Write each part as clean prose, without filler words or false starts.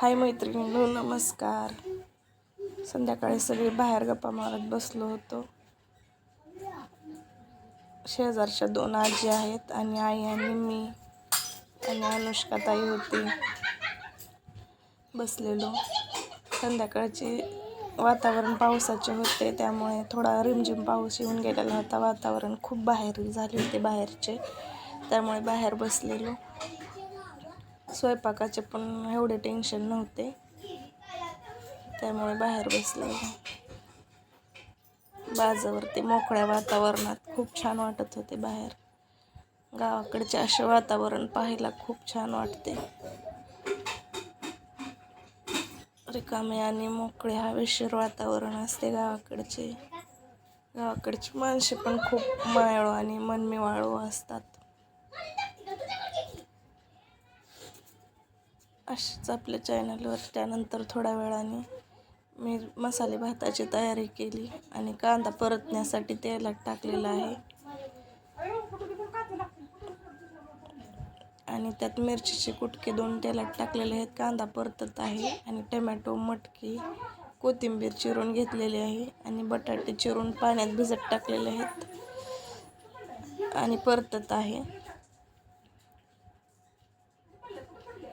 हाय मैत्रिणींनो, नमस्कार. संध्याकाळी सगळे बाहेर गप्पा मारत बसलो होतो. शेजारच्या 2 आजी आहेत आणि आई आणि मी आणि अनुष्का ताई होती. बसलेलो. संध्याकाळचे वातावरण पावसाचे होते, त्यामुळे थोडा रिमझिम पाऊस येऊन गेलेला होता. वातावरण खूप बाहेर झाले होते बाहेरचे, त्यामुळे बाहेर बसलेलो. स्वयंपाकाचे पण एवढे टेन्शन नव्हते, त्यामुळे बाहेर बसलेलो. बाजावरती मोकळ्या वातावरणात खूप छान वाटत होते बाहेर. गावाकडचे असे वातावरण पाहायला खूप छान वाटते. रिकामे आणि मोकळे हवेशीर वातावरण असते गावाकडचे. गावाकडची माणसे पण खूप मायाळू आणि मनमिवाळू असतात. अशीच आपल्या चॅनलवर त्यानंतर थोड्या वेळाने मी मसाले भाताची तयारी केली आणि कांदा परतण्यासाठी तेलात टाकलेला आहे आणि त्यात मिरचीचे कुटके 2 तेलात टाकलेले आहेत. कांदा परतत आहे आणि टोमॅटो, मटकी, कोथिंबीर चिरून घेतलेली आहे आणि बटाटे चिरून पाण्यात भिजत टाकलेले आहेत आणि परतत आहे.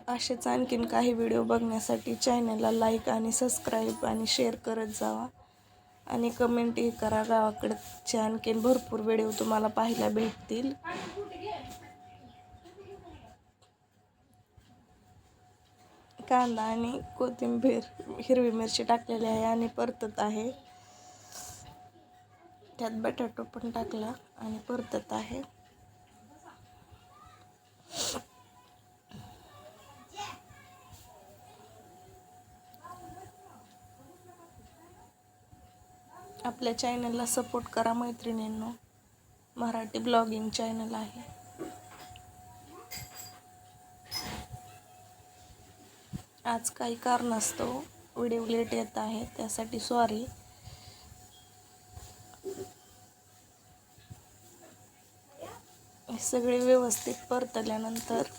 असेच आणखीन काही व्हिडिओ बघण्यासाठी चॅनलला लाईक आणि सबस्क्राईब आणि शेअर करत जावा आणि कमेंटही करा. गावाकडचे आणखीन भरपूर व्हिडिओ तुम्हाला पाहायला भेटतील. कांदा आणि कोथिंबीर, हिरवी मिरची टाकलेली आहे आणि परतत आहे. त्यात बटाटो पण टाकला आणि परतत आहे. आपल्या चॅनलला सपोर्ट करा मैत्रिणींनो. मराठी ब्लॉगिंग चॅनल आहे. आज काही कारणास्तव व्हिडिओ लेट येत आहे, त्यासाठी सॉरी. सगळे व्यवस्थित परतल्यानंतर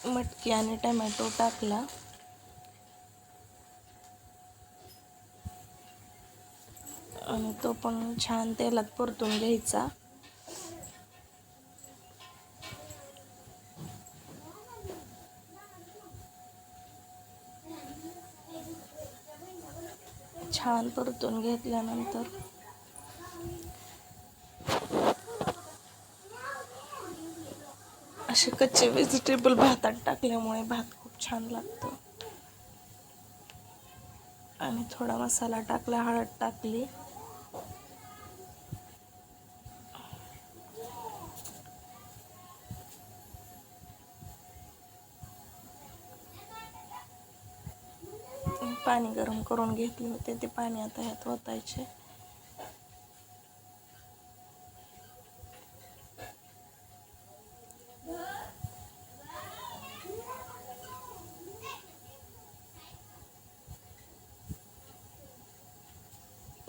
मटकी आणि टोमॅटो टाकला आणि तो पण छान तेलात परतून घ्यायचा. छान परतून घेतल्यानंतर असे कच्चे व्हेजिटेबल भातात टाकल्यामुळे भात खूप छान लागतो. आणि थोडा मसाला टाकला, हळद टाकली. पाणी गरम करून घेतले होते, ते पाणी आता ह्यात ओतायचे.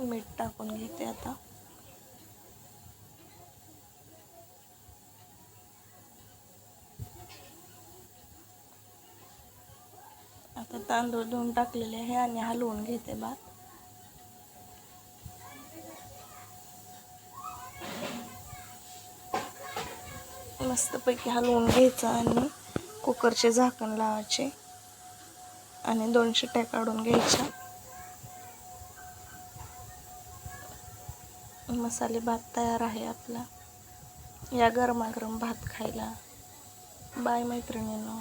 मीठ टाकून घेते आता. आता तांदूळ धुवून टाकलेले आहे आणि हलवून घेते भात. मस्तपैकी हलवून घ्यायचं आणि कुकरचे झाकण लावायचे आणि 2 शिट्ट्या काढून घ्यायच्या. मसाले भात तयार आहे आपला. या गरमागरम भात खायला. बाय मैत्रिणींनो.